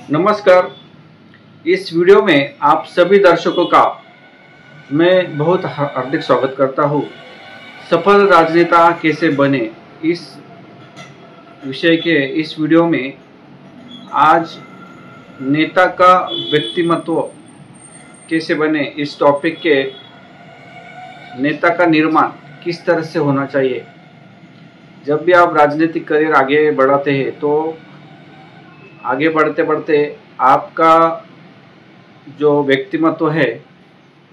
नमस्कार। इस वीडियो में आप सभी दर्शकों का मैं बहुत हार्दिक स्वागत करता हूँ। सफल राजनेता कैसे बने, इस विषय के इस वीडियो में आज नेता का व्यक्तिमत्व कैसे बने, इस टॉपिक के नेता का निर्माण किस तरह से होना चाहिए। जब भी आप राजनीतिक करियर आगे बढ़ाते हैं तो आगे बढ़ते बढ़ते आपका जो व्यक्तिमत्व है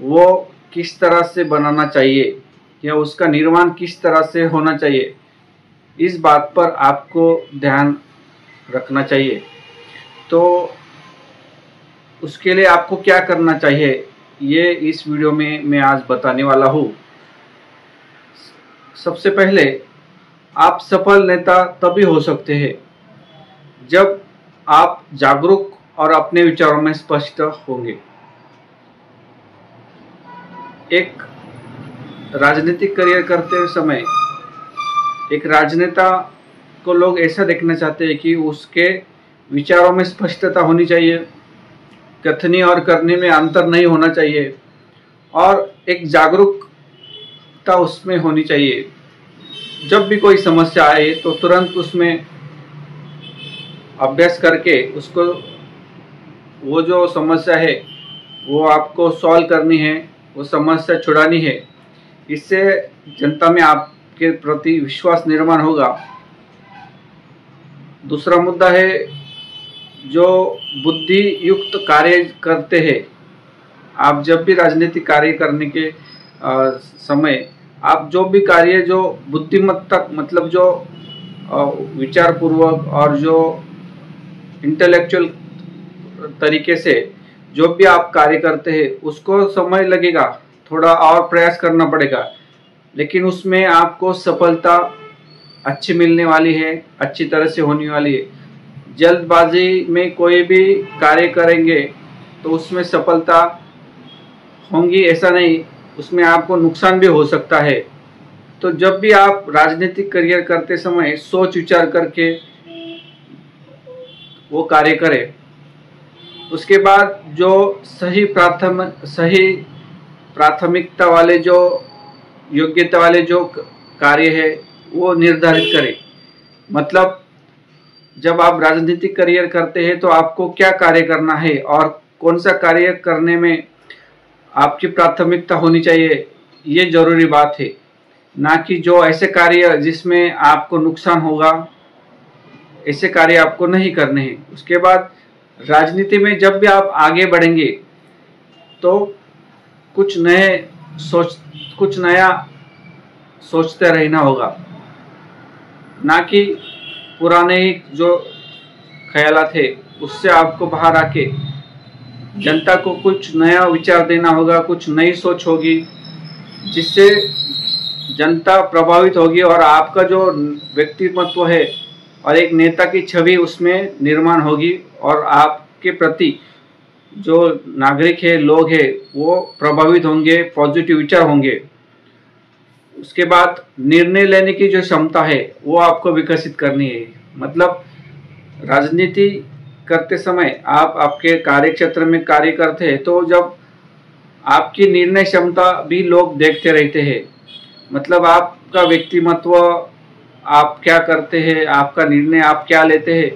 वो किस तरह से बनाना चाहिए या उसका निर्माण किस तरह से होना चाहिए, इस बात पर आपको ध्यान रखना चाहिए। तो उसके लिए आपको क्या करना चाहिए ये इस वीडियो में मैं आज बताने वाला हूँ। सबसे पहले आप सफल नेता तभी हो सकते हैं जब आप जागरूक और अपने विचारों में स्पष्ट होंगे। एक राजनीतिक करियर करते समय एक राजनेता को लोग ऐसा देखना चाहते हैं कि उसके विचारों में स्पष्टता होनी चाहिए, कथनी और करने में अंतर नहीं होना चाहिए और एक जागरूकता उसमें होनी चाहिए। जब भी कोई समस्या आए तो तुरंत उसमें अभ्यास करके उसको वो जो समस्या है वो आपको सॉल्व करनी है, वो समस्या छुड़ानी है। इससे जनता में आपके प्रति विश्वास निर्माण होगा। दूसरा मुद्दा है जो बुद्धि युक्त कार्य करते हैं। आप जब भी राजनीतिक कार्य करने के समय आप जो भी कार्य जो बुद्धिमत्ता मतलब जो विचारपूर्वक और जो इंटेलेक्चुअल तरीके से जो भी आप कार्य करते हैं उसको समय लगेगा, थोड़ा और प्रयास करना पड़ेगा, लेकिन उसमें आपको सफलता अच्छी मिलने वाली है, अच्छी तरह से होने वाली है। जल्दबाजी में कोई भी कार्य करेंगे तो उसमें सफलता होंगी ऐसा नहीं, उसमें आपको नुकसान भी हो सकता है। तो जब भी आप राजनीतिक करियर करते समय सोच विचार करके वो कार्य करें। उसके बाद जो सही प्राथमिकता वाले जो योग्यता वाले जो कार्य है वो निर्धारित करें। मतलब जब आप राजनीतिक करियर करते हैं तो आपको क्या कार्य करना है और कौन सा कार्य करने में आपकी प्राथमिकता होनी चाहिए, ये जरूरी बात है। ना कि जो ऐसे कार्य जिसमें आपको नुकसान होगा, ऐसे कार्य आपको नहीं करने हैं। उसके बाद राजनीति में जब भी आप आगे बढ़ेंगे तो कुछ नया सोचते रहना होगा, ना कि पुराने ही जो ख्यालात थे उससे आपको बाहर आके जनता को कुछ नया विचार देना होगा, कुछ नई सोच होगी जिससे जनता प्रभावित होगी और आपका जो व्यक्तिमत्व है और एक नेता की छवि उसमें निर्माण होगी और आपके प्रति जो नागरिक है, लोग हैं, वो प्रभावित होंगे, पॉजिटिव विचार होंगे। उसके बाद निर्णय लेने की जो क्षमता है वो आपको विकसित करनी है। मतलब राजनीति करते समय आप आपके कार्य क्षेत्र में कार्य करते हैं तो जब आपकी निर्णय क्षमता भी लोग देखते रहते हैं। मतलब आपका व्यक्तिमत्व, आप क्या करते हैं, आपका निर्णय आप क्या लेते हैं,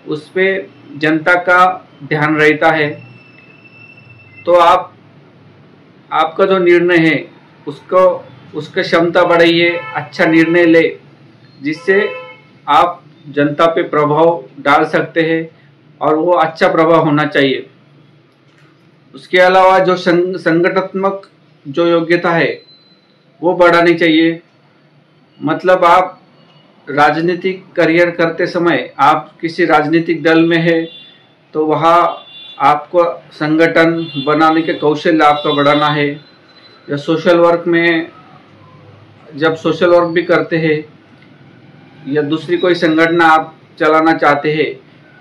उस पे जनता का ध्यान रहता है। तो आपका जो निर्णय है उसका क्षमता बढ़ाइए, अच्छा निर्णय ले जिससे आप जनता पे प्रभाव डाल सकते हैं और वो अच्छा प्रभाव होना चाहिए। उसके अलावा जो संगठनात्मक जो योग्यता है वो बढ़ानी चाहिए। मतलब आप राजनीतिक करियर करते समय आप किसी राजनीतिक दल में है तो वहाँ आपको संगठन बनाने के कौशल आपका बढ़ाना है। या सोशल वर्क में जब सोशल वर्क भी करते हैं या दूसरी कोई संगठन आप चलाना चाहते हैं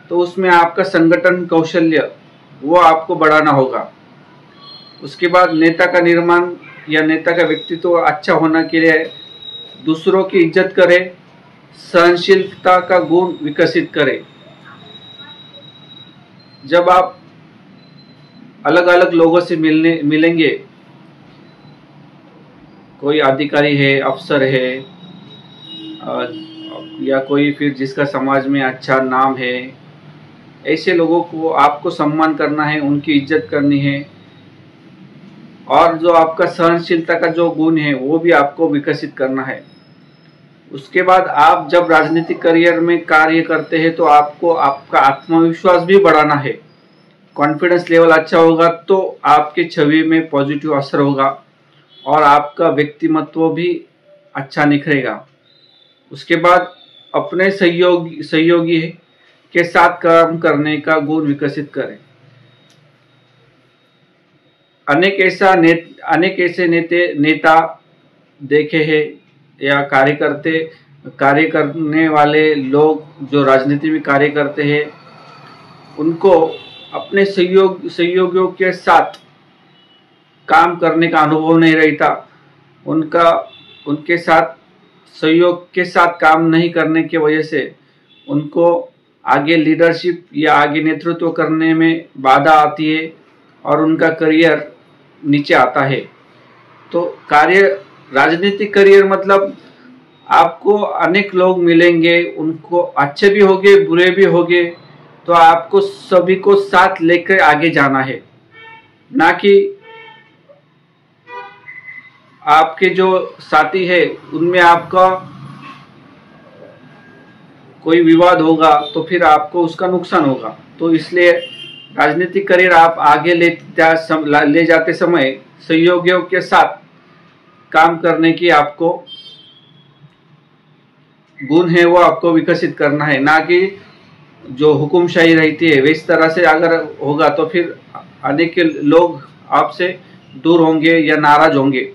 तो उसमें आपका संगठन कौशल्य वो आपको बढ़ाना होगा। उसके बाद नेता का निर्माण या नेता का व्यक्तित्व अच्छा होने के लिए दूसरों की इज्जत करें, सहनशीलता का गुण विकसित करें। जब आप अलग अलग लोगों से मिलेंगे, कोई अधिकारी है, अफसर है, या कोई फिर जिसका समाज में अच्छा नाम है, ऐसे लोगों को आपको सम्मान करना है, उनकी इज्जत करनी है। और जो आपका सहनशीलता का जो गुण है वो भी आपको विकसित करना है। उसके बाद आप जब राजनीतिक करियर में कार्य करते हैं तो आपको आपका आत्मविश्वास भी बढ़ाना है। कॉन्फिडेंस लेवल अच्छा होगा तो आपकी छवि में पॉजिटिव असर होगा और आपका व्यक्तिमत्व भी अच्छा निखरेगा। उसके बाद अपने सहयोगी के साथ काम करने का गुण विकसित करें। अनेक ऐसे नेता देखे हैं या कार्य करने वाले लोग जो राजनीति में कार्य करते हैं, उनको अपने सहयोगियों के साथ काम करने का अनुभव नहीं रहता। उनके साथ सहयोग के साथ काम नहीं करने की वजह से उनको आगे लीडरशिप या आगे नेतृत्व करने में बाधा आती है और उनका करियर नीचे आता है। तो राजनीतिक करियर मतलब आपको अनेक लोग मिलेंगे, उनको अच्छे भी होंगे, बुरे भी होंगे, तो आपको सभी को साथ लेकर आगे जाना है। ना कि आपके जो साथी है उनमें आपका कोई विवाद होगा तो फिर आपको उसका नुकसान होगा। तो इसलिए राजनीतिक करियर आप आगे ले जाते समय सहयोगियों के साथ काम करने की आपको गुण है वो आपको विकसित करना है। ना कि जो हुकुमशाही रहती है इस तरह से अगर होगा तो फिर अनेक लोग आपसे दूर होंगे या नाराज होंगे,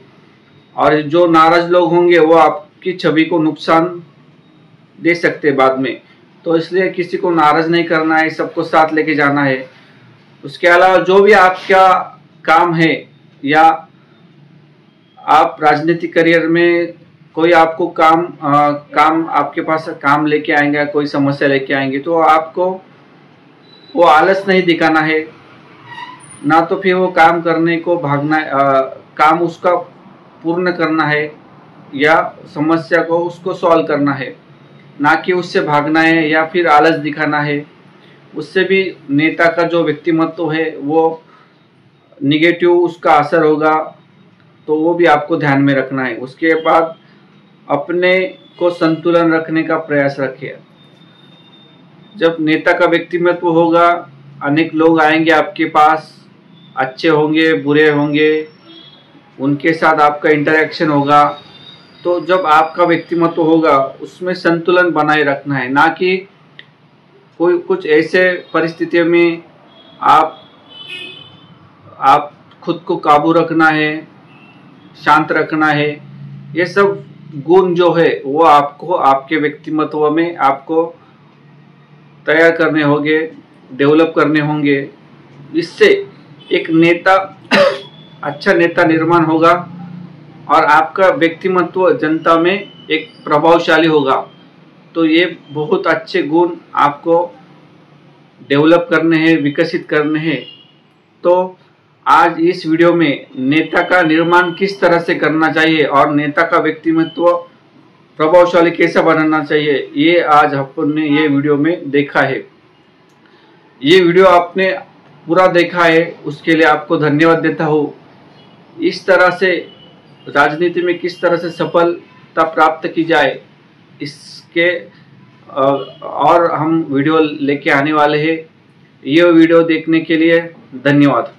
और जो नाराज लोग होंगे वो आपकी छवि को नुकसान दे सकते बाद में। तो इसलिए किसी को नाराज नहीं करना है, सबको साथ लेके जाना है। उसके अलावा जो भी आपका काम है या आप राजनीतिक करियर में कोई आपको काम आपके पास काम लेके आएंगे, कोई समस्या लेके आएंगे, तो आपको वो आलस नहीं दिखाना है, ना तो फिर वो काम करने को भागना, काम उसका पूर्ण करना है या समस्या को उसको सॉल्व करना है, ना कि उससे भागना है या फिर आलस दिखाना है। उससे भी नेता का जो व्यक्तिमत्व है वो निगेटिव उसका असर होगा, तो वो भी आपको ध्यान में रखना है। उसके बाद अपने को संतुलन रखने का प्रयास रखिए। जब नेता का व्यक्तिमत्व होगा, अनेक लोग आएंगे आपके पास, अच्छे होंगे, बुरे होंगे, उनके साथ आपका इंटरेक्शन होगा। तो जब आपका व्यक्तिमत्व होगा उसमें संतुलन बनाए रखना है, ना कि कुछ ऐसे परिस्थितियों में आप खुद को काबू रखना है, शांत रखना है। ये सब गुण जो है वो आपको आपके व्यक्तिमत्व में आपको तैयार करने होंगे, डेवलप करने होंगे। इससे एक अच्छा नेता निर्माण होगा और आपका व्यक्तिमत्व जनता में एक प्रभावशाली होगा। तो ये बहुत अच्छे गुण आपको डेवलप करने हैं, विकसित करने हैं। तो आज इस वीडियो में नेता का निर्माण किस तरह से करना चाहिए और नेता का व्यक्तिमत्व प्रभावशाली कैसे बनाना चाहिए, ये आज आपने ये वीडियो में देखा है। ये वीडियो आपने पूरा देखा है, उसके लिए आपको धन्यवाद देता हूँ। इस तरह से राजनीति में किस तरह से सफलता प्राप्त की जाए, इसके और हम वीडियो लेके आने वाले हैं। ये वीडियो देखने के लिए धन्यवाद।